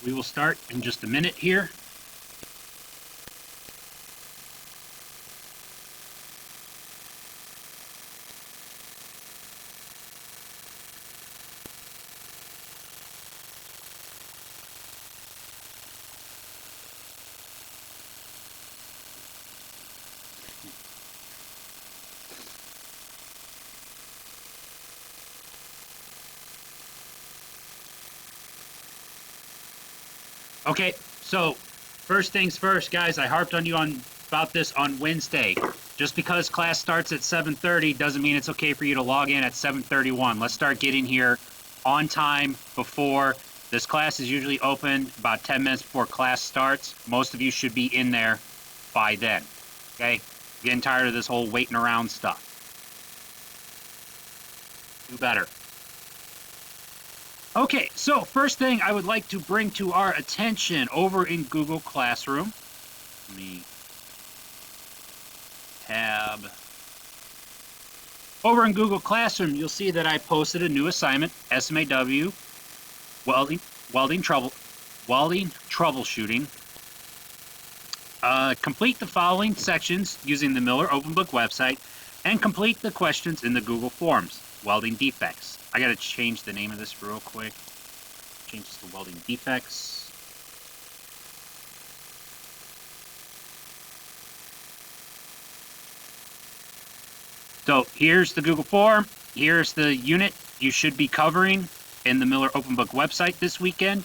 We will start in just a minute here. Okay, so first things first, guys, I harped on you about this on Wednesday. Just because class starts at 7:30 doesn't mean it's okay for you to log in at 7:31. Let's start getting here on time before. This class is usually open about 10 minutes before class starts. Most of you should be in there by then, okay? Getting tired of this whole waiting around stuff. Do better. Okay, so first thing I would like to bring to our attention over in Google Classroom. Let me tab. Over in Google Classroom, you'll see that I posted a new assignment, SMAW, welding troubleshooting. Complete the following sections using the Miller Open Book website and complete the questions in the Google Forms. Welding defects. I gotta change the name of this real quick. Change this to welding defects. So here's the Google form. Here's the unit you should be covering in the Miller Open Book website this weekend.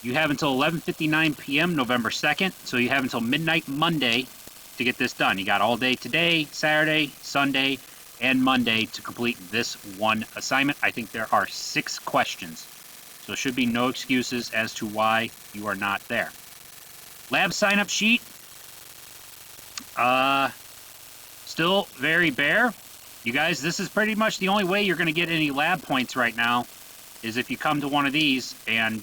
You have until 11:59 p.m. November 2nd, so you have until midnight Monday to get this done. You got all day today, Saturday, Sunday, and Monday to complete this one assignment. I think there are 6 questions, so there should be no excuses as to why you are not there. Lab sign-up sheet, still very bare. You guys, this is pretty much the only way you're going to get any lab points right now is if you come to one of these, and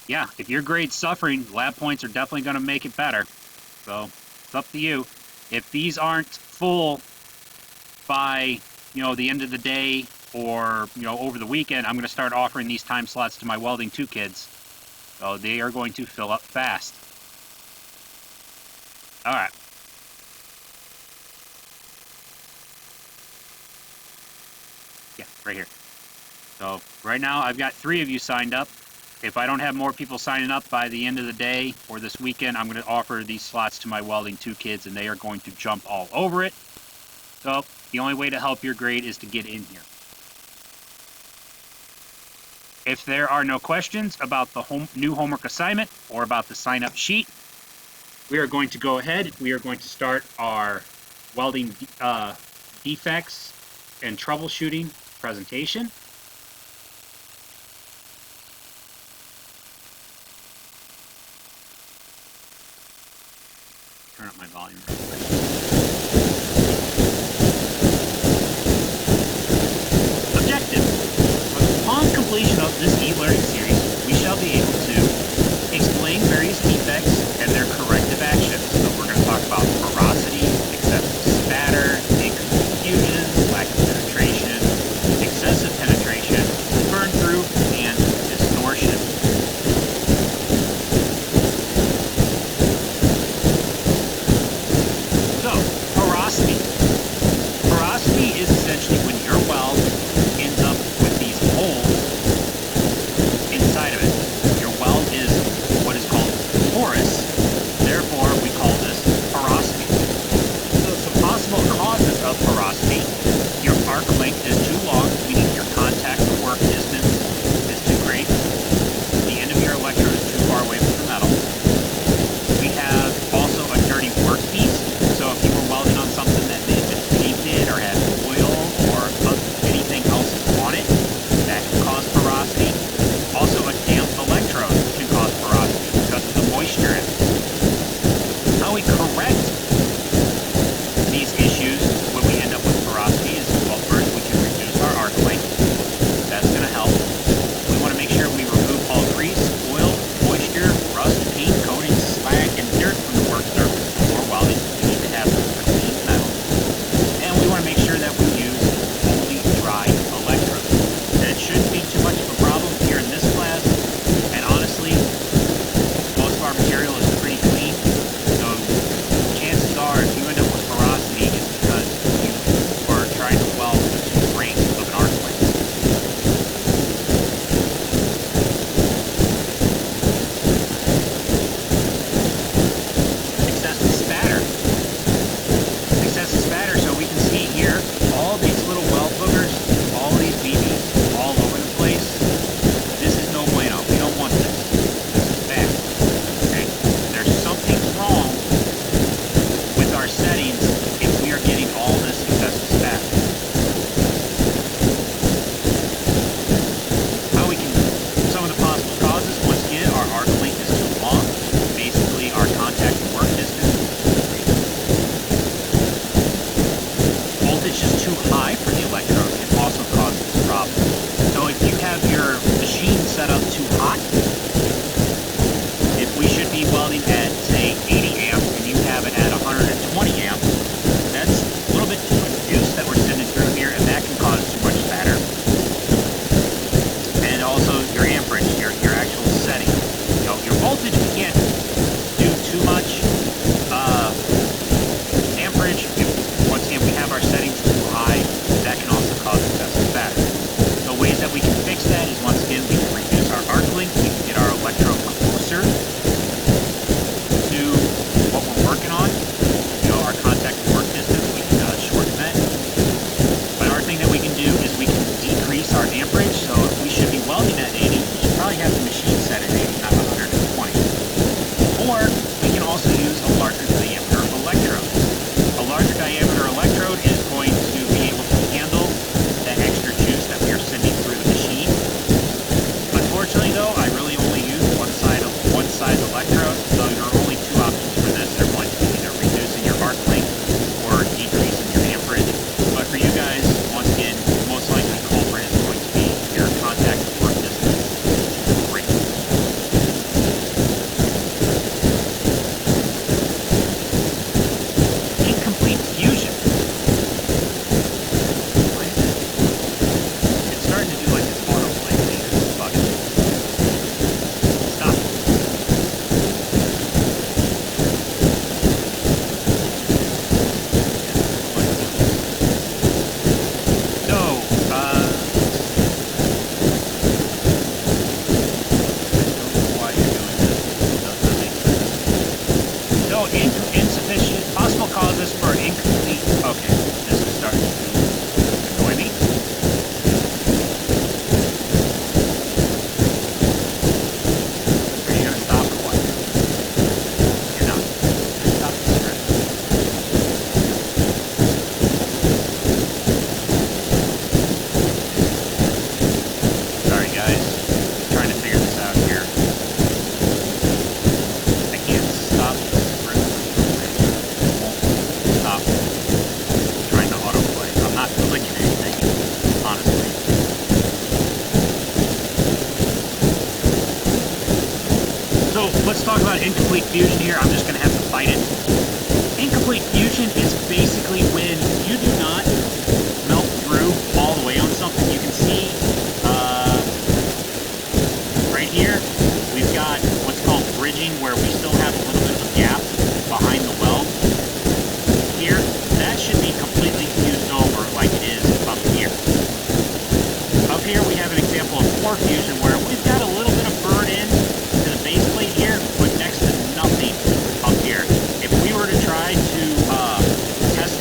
yeah, if your grade's suffering, lab points are definitely going to make it better. So it's up to you. If these aren't full by, the end of the day or, over the weekend, I'm going to start offering these time slots to my Welding 2 kids. So they are going to fill up fast. All right. Yeah, right here. So right now I've got 3 of you signed up. If I don't have more people signing up by the end of the day or this weekend, I'm going to offer these slots to my Welding 2 kids, and they are going to jump all over it. So the only way to help your grade is to get in here. If there are no questions about the new homework assignment or about the sign-up sheet, we are going to go ahead. We are going to start our welding defects and troubleshooting presentation. Turn up my volume real quick. Objective. Upon completion of this e-learning series, we shall be able to explain various defects and their corrective actions. So we're going to talk about porosity, excessive spatter, incomplete fusion, lack of penetration, excessive penetration, burn through, and distortion. So, porosity. Porosity is essentially when your weld ends up with these holes So let's talk about incomplete fusion here. I'm just going to have to fight it. Incomplete fusion is basically when you do not melt through all the way on something. You can see right here, we've got what's called bridging, where we still have a little bit of a gap behind the weld. Here, that should be completely fused over like it is up here. Up here we have an example of core fusion where we've got a little bit of burn in to the base plate here, but next to nothing up here. If we were to try to test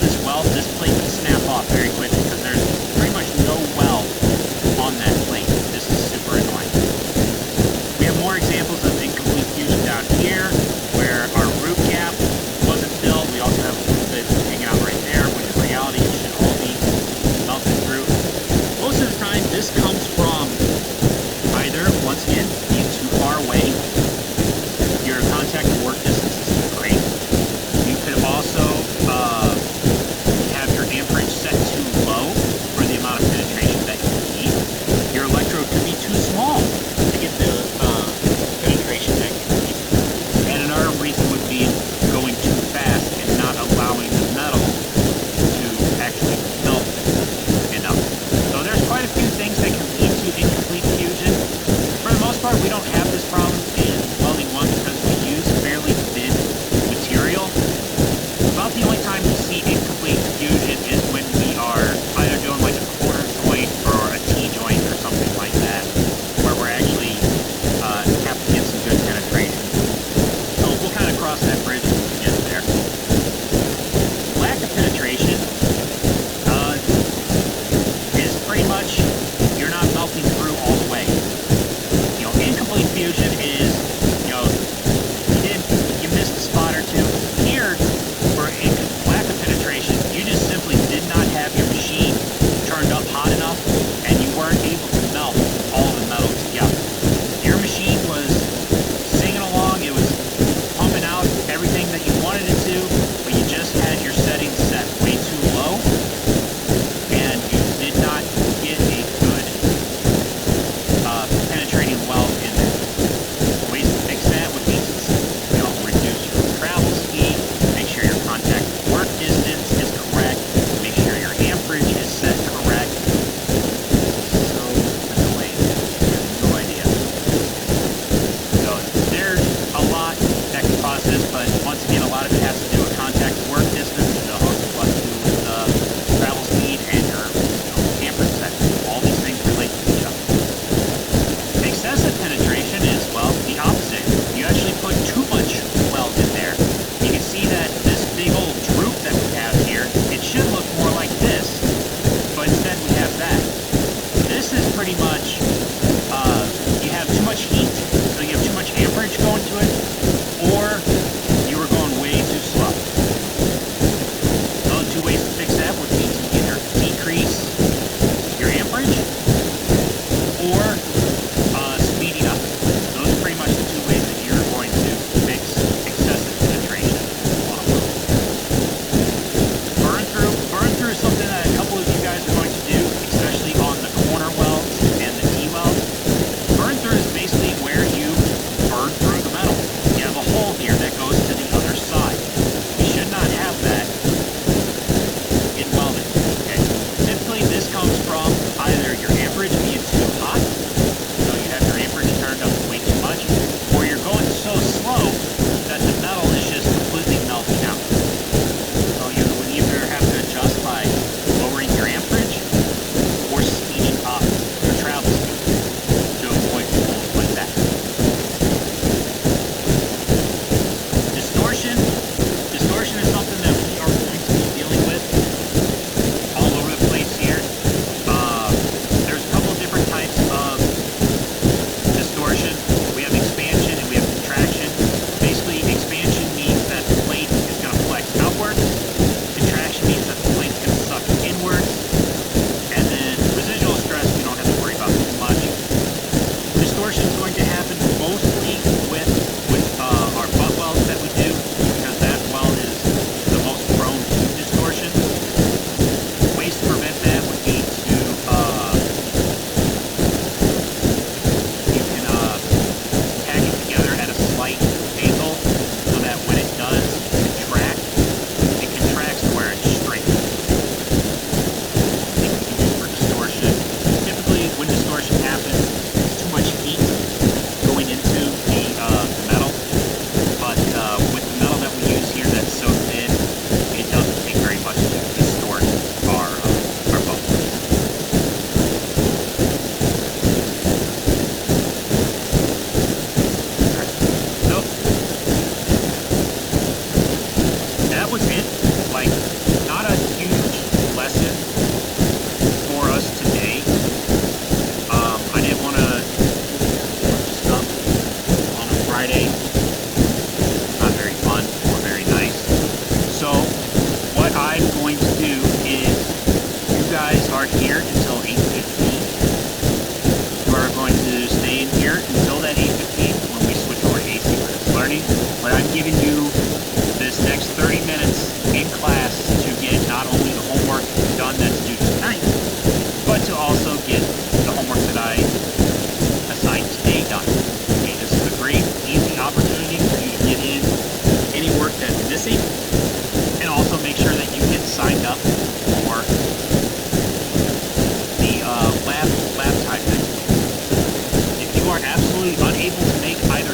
absolutely unable to make either